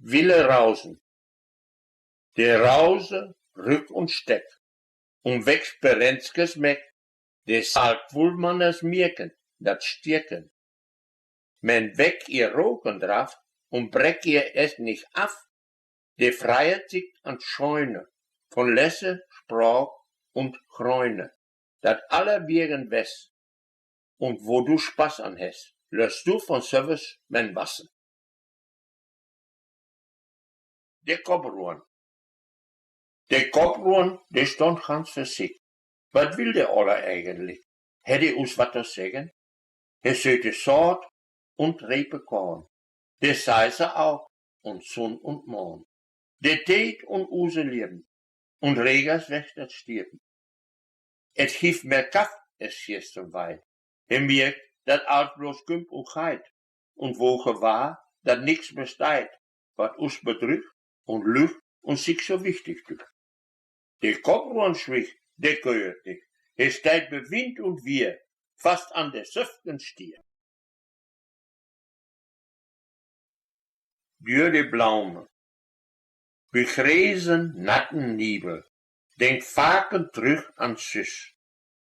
Wille Rausen. De Rause, Rück und Steck. Weg Sperenskes Meck. De sagt wohl man das Mirken, dat Stirken. Men weg ihr Roken drauf breck ihr es nicht af. De freiet sich an Scheune, von Lesse, Sprach und Kräune. Dat alle wirgen wes. Und wo du Spaß an hast, löst du von Service men Wassen. De Kopruan. De Kopruan, de stond ganz für sich. Wat will der Oller eigentlich? Hätte us wat zu sagen? Söte Sort und Repe Korn. De Seise auch und Sonn und Morn. De Tät und Use Leben und Regers wächtert stirben. Et hief mehr Kaff, es schiest zum Wein. Merkt, dat alt bloß Kümp und Geit. Und woche war, dat nix besteit, wat us bedrückt und lügt und sich so wichtig tut. De Kopruan schwich, de gehört nicht. Steht be Wind und Wir, fast an der Söften Stier. Dür de Blaume. Begräsen natten Niebel, denk vaken terug an Süß.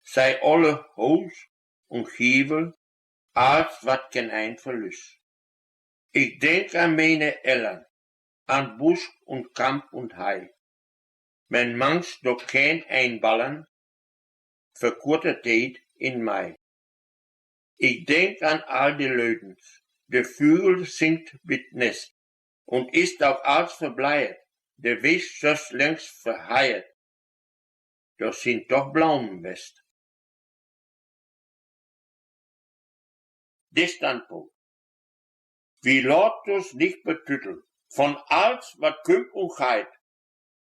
Sei alle Hoos und Giebel, als wat ken ein Verlust. Ich denk an meine Ellen, an Busch und Kamp und Hai. Men mangs doch kein Einballen, für kurze Zeit in Mai. Ich denk an all die Leutens, der Vögel singt mit Nest, und ist auch als verbleiet, der Wisch sös längst verheiert. Doch sind doch Blaumen best. Der Standpunkt. Wie Lotus nicht betütteln, von alles wat Kümp und Geit,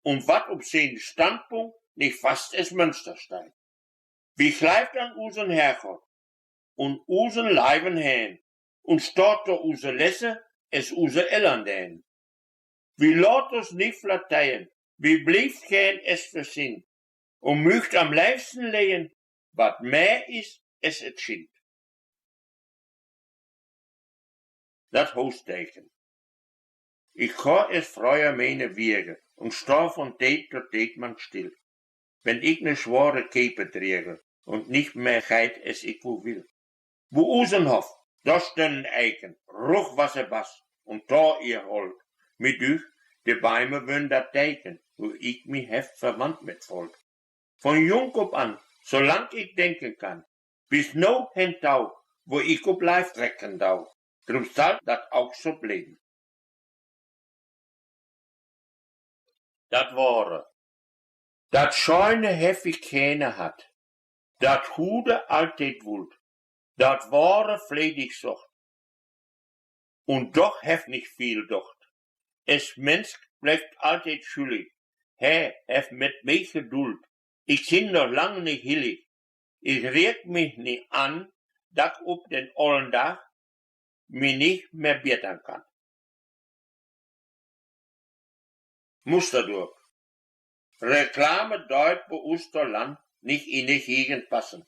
und wat ob sen Standpunkt nicht fast es Münsterstein. Wie gleibt an usen Herrgott, und usen Leiben hän, und stort do use Lesse, es use Ellern dän. Wie Lotus nicht flatteien, wie blieft kein es versinnt, und möcht am liebsten lehen, wat mehr is, es et schint. Dat Hosteichen. Ich kann es freuer meine Wirge, und sta von Tät zu Tät man still. Wenn ich ne schwere Kepe träge, und nicht mehr geit es ich wo will. Wo Usenhof, da stehen Eiken, Ruchwasserbass, und da ihr Holt. Mit euch, de Beime würden dat teiken, wo ich mich heft verwandt mit Volk. Von jung op an, solang ich denken kann, bis no hen Tau, wo ich op live trekken dau. Drum soll dat auch so bleiben. Dat Ware. Dat Scheune heftig keine hat. Dat Hude altet wult. Dat Ware fledig socht. Und doch hef nicht viel docht. Es Mensch bleibt altet schuldig. Hef mit mich Geduld. Ich bin noch lang nicht hillig. Ich reg mich nicht an, dass ob den ollen Dach mir nicht mehr bittern kann. Musterdurch. Reklame deut bei Osterland nicht in die Gegend passen.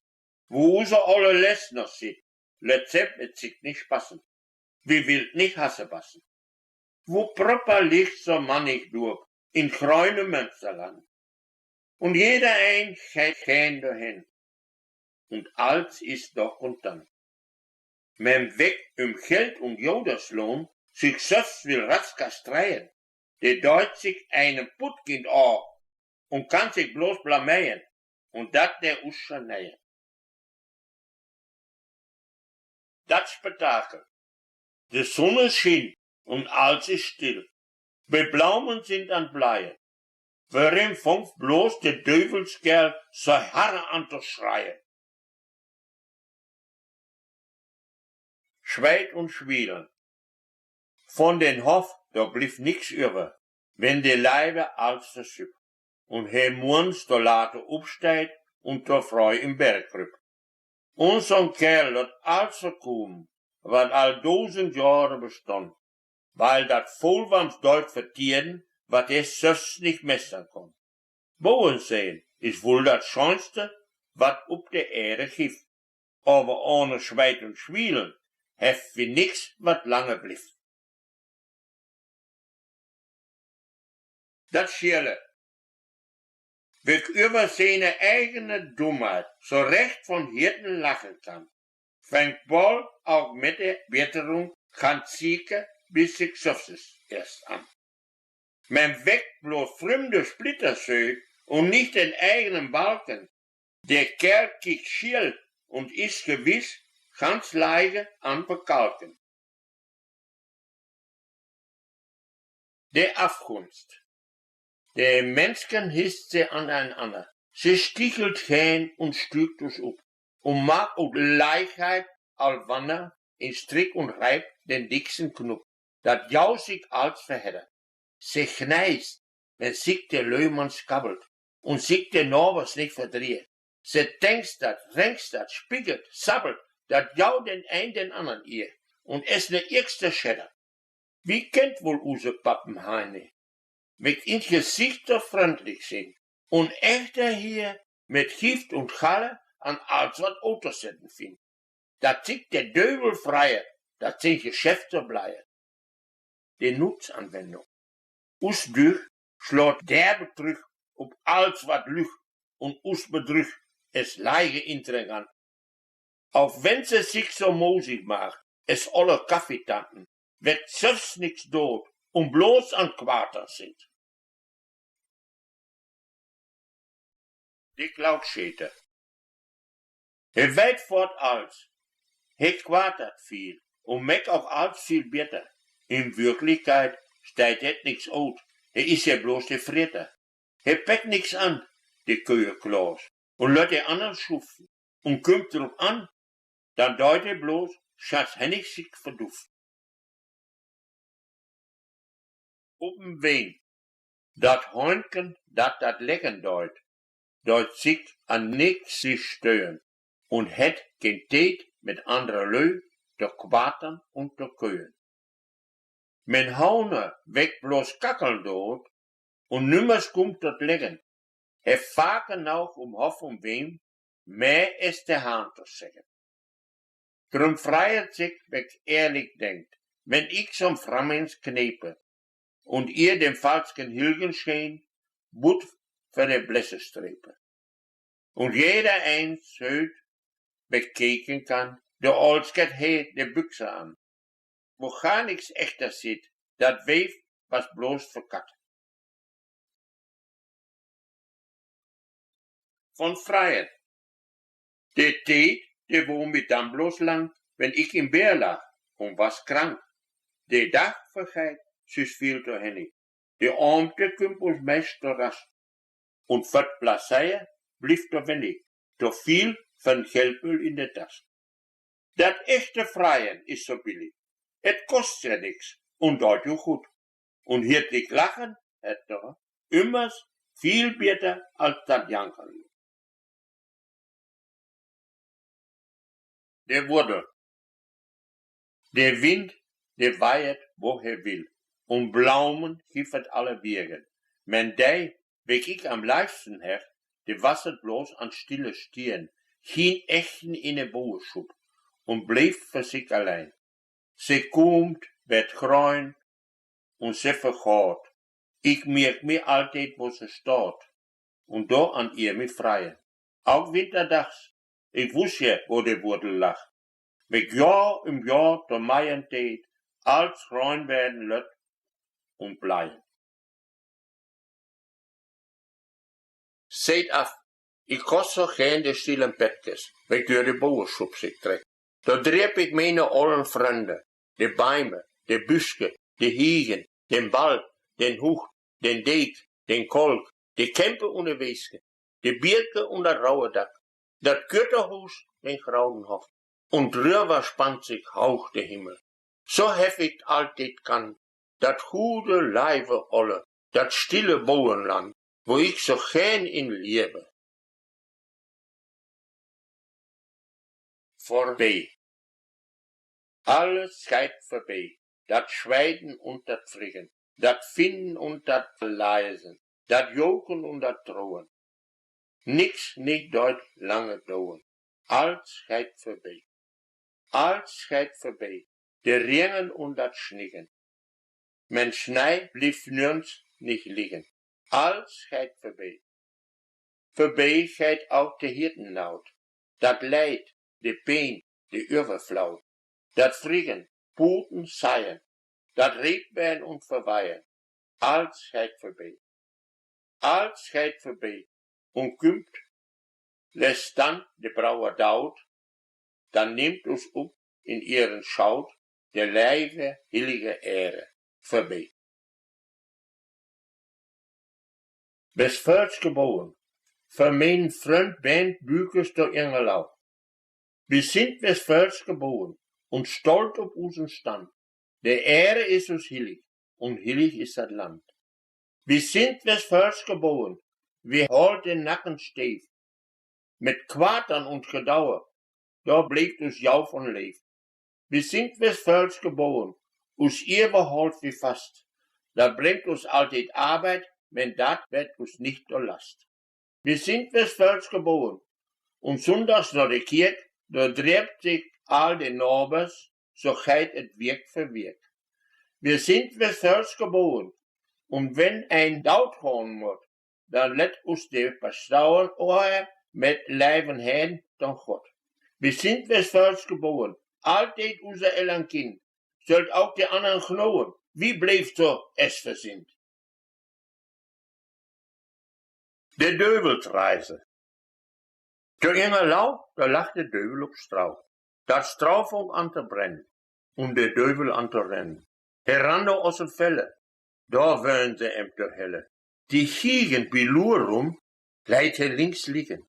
Wo unser alle Läst noch sit, Rezept et sich nicht passen. Wie will nicht hasse passen. Wo proper liegt so mannig durch, in grüne Münsterland. Und jeder ein geht dahin. Und alles ist doch und dann. Men weg Geld und Joderslohn, sich selbst will Ratzka streien. Der deut sich einem Puttkind auf und kann sich bloß blamieren. Und dat der Uscher nähen. Dat Spektakel. Die Sonne schien und alles ist still. Beblaumen sind an Bleien. Warum funkt bloß der Teufelskerl so Harre an zu schreien? Schweit und Schwielen. Von den Hof, da blieb nix über, wenn die Leibe als der Schüpp. Und he Murns da later upsteigt und da freu im Berg rück. Und so'n Kerl hat also kommen, wat all 1000 Jahre bestand, weil dat Vollwams deut vertieren, wat es sös nicht messern kann. Bodensee ist wohl dat schönste, wat op der Erde gibt. Aber ohne Schweit und Schwielen heft wie nix, wat lange blieb. Dat Schierle, wie über seine eigene Dummheit so recht von Hirten lachen kann, fängt Paul auch mit der Witterung kann zieken bis sich Sofses erst an. Man weckt bloß fremde Splittersö und nicht den eigenen Balken. Der Kerl kickt schiel und ist gewiss ganz leise an bekalken. Der Afgunst. Der Menschen hisst sie aneinander. Sie stichelt heen und stügt uns up. Und mag auch Leichheit alwanner in Strick und Reib den dicksten Knupp. Dat jou sich als verhedder. Sie kneißt, wenn sich der Löhmann skabbelt und sich der Norbers nicht verdreht. Sie denkst dat, spiegelt, sabbelt, dat jou den ein den anderen ihr und es ne erste Schedder. Wie kennt wohl use Pappenheine? Mit in Gesichter freundlich sind und echter hier mit Gift und Galle an alles wat Autosetten findet. Dat sich der Döbel freie, dat sind Geschäfte bleiert. Die Nutzanwendung. Us durch schlägt der Betrug op alles wat lügt und us Betrug es leige intregant. Auch wenn sie sich so mosig macht, es alle Kaffeetanten, wird selbst nix dort und bloß an Quarter sind. Die Glaubschäter. Er weet fort als, he quartert viel und meck auch als viel bitter. In Wirklichkeit steht het nix out, is ja bloß der Fritter. He packt nix an, die Kühe-Klaus, und lässt die anderen schuften und kommt drauf an, dann deut bloß, schatz hennig sich verduft. Oben wen, dat Heunken, dat lecken deut sich an nix sich stören und het kein Tät mit anderer Lö, der Quatern und der Kühen. Men Haune weg bloß Kackeln dort und nimmers kommt dat lecken. He faken auch Hof wem, mehr ist der Hahn zu sagen. Drum freiert sich, weg ehrlich denkt, wenn ich som Frammens knepe und ihr dem falschen Hilgen schein, but für der Blässe strepe. Und jeder eins hört, bekeken kann, der Olsket he de Büchse an. Wo gar nix echter sieht, dat Weef was bloß verkackt. Von Freiheit. Der Tät, der wo mit dann bloß lang, wenn ich im Bär lag und was krank. Der Dach vergeht, süß viel zu hennig. Der Armte kümmt uns meist der Rast. Und fort Plasseie blieb der wenig, doch viel von Geldmüll in der Tasche. Dat echte Freien ist so billig. Et kostet ja nix und dort ju gut. Und hirtlich lachen, het doch, immers viel besser als dat Jankern. Der Wurdel. Der Wind, der weihet, wo er will. Und Blaumen hiffert alle Birgen. Men dei, weg ich am liebsten her, der wassert bloß an stille Stirn, hin echten in der Boe schub und blieb für sich allein. Sie kommt, wird grün und sie vergaat. Ich merk mir altyd, wo sie steht und da an ihr mich freien. Auch winterdags, ich wusste ja, wo der Wurdel lag. Mit Jahr um Jahr der Meientät, als grün werden lött und bleiben. Seht af, ich kost so gern de stillen Bettjes, wenn ich durch die Boerschub sich trek. Da dreep ich meine allen Freunde, de Bäume, de Büske, de Hiegen, den Wald, den Hucht, den Deet, den Kolk, de Kempe und de Weeske, de Birke und dat raue Dak, dat Götterhus, den grauen Hof. Und drüber spannt sich Hauch der Himmel. So heftig altyd kann, dat gute Leibe olle, dat stille Boenland, wo ich so gern in lebe. Vorbei. Alles geht vorbei. Dat Schweiden und dat Fricken, dat Finden und dat Leisen, dat Joken und dat Drohen. Nix nicht dort lange dauern. Alles geht vorbei. Alles geht vorbei. Der Ringen und dat Schnicken. Men Schnei blieb nirgends nicht liegen. Als gaat voorbij. Voorbij gaat ook de hirtennood. Dat leid, de pijn, de overvloed. Dat vriegen, poeten, seien. Dat reedbeen und verweihen. Als gaat voorbij. Als gaat voorbij. Und kümmt, lässt dann de Brauer daut. Dan neemt ons op in ihren Schaut der lijve heilige Ehre voorbij. Bes Völks geboren, für mein Freund Bernd Bükes durch Engelau. Wir sind bes Völks geboren und stolz auf unseren Stand. Der Ehre ist uns heilig und heilig ist das Land. Wir sind bes Völks geboren, wir holt den Nacken steif. Mit Quatern und Gedauer, da bleibt uns Jauf und Leif. Wir sind bes Völks geboren, us ihr beholt wie fast. Da bringt uns altid Arbeit, wenn dat wird uns nicht der Last. Wir sind bes Völks geboren, und sonntags nach der Kirche, da dreht sich all den Norbers, so geht et Wirk für Wirk. Wir sind bes Völks geboren, und wenn ein Daut holen wird, dann let uns de Pastauern oher mit Leiben hen dann Gott. Wir sind bes Völks geboren, altid unser Eltern Kind, sollt auch die anderen knoen, wie bleibt so es versinnt. De Döveltreise. Zu Engelau, da lag de Dövel op Strauch. Dat Strauch fing an te brennen, und de Dövel an te rennen. Herando aus dem Felle, da wären sie em der Helle. Die Gegend bei Lurum, leidt he links liegen.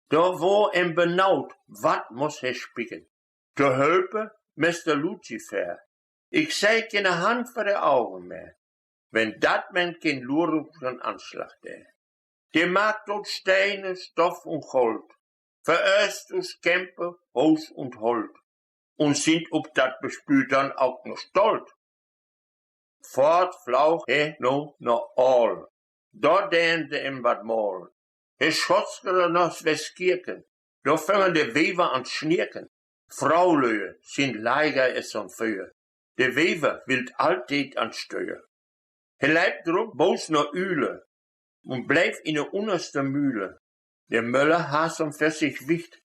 Da war em benaut, wat muss he spieken. Te helpen, Mr. Lucifer. Ich sei keine Hand für die Augen mehr, wenn dat men kein Lurum schon Anschlag der. Die maakt dort Steine, Stoff und Gold, veröst uns Kämpfe, Haus und Holt, und sind ob dat bespült dann auch noch stolz. Fort flauch he no all, da dähnte im wat mal. He schotzgere noch Westkirchen, da fängen de Weber an Schnirken. Fraulöhe sind leiger es an Föhe, de Weber wild altid an Stöhe. He leibt druck bos no Üle, und bleibt in der untersten Mühle. Der Möller has für sich Wicht,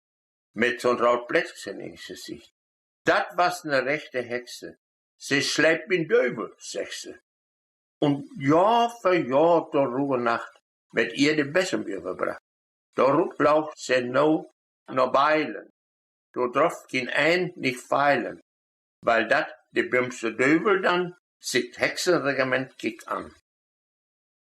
mit so'n raut Plätzchen in Gesicht. Dat was ne rechte Hexe, sie schleibt bin Döbel, sechste. Und Jahr für Jahr der Ruhe Nacht, mit ihr de Bessen überbracht. Da rücklaucht sie no Beilen, da drauf kein ein nicht feilen, weil dat de bömste Döbel dann sich Hexenregiment kick an.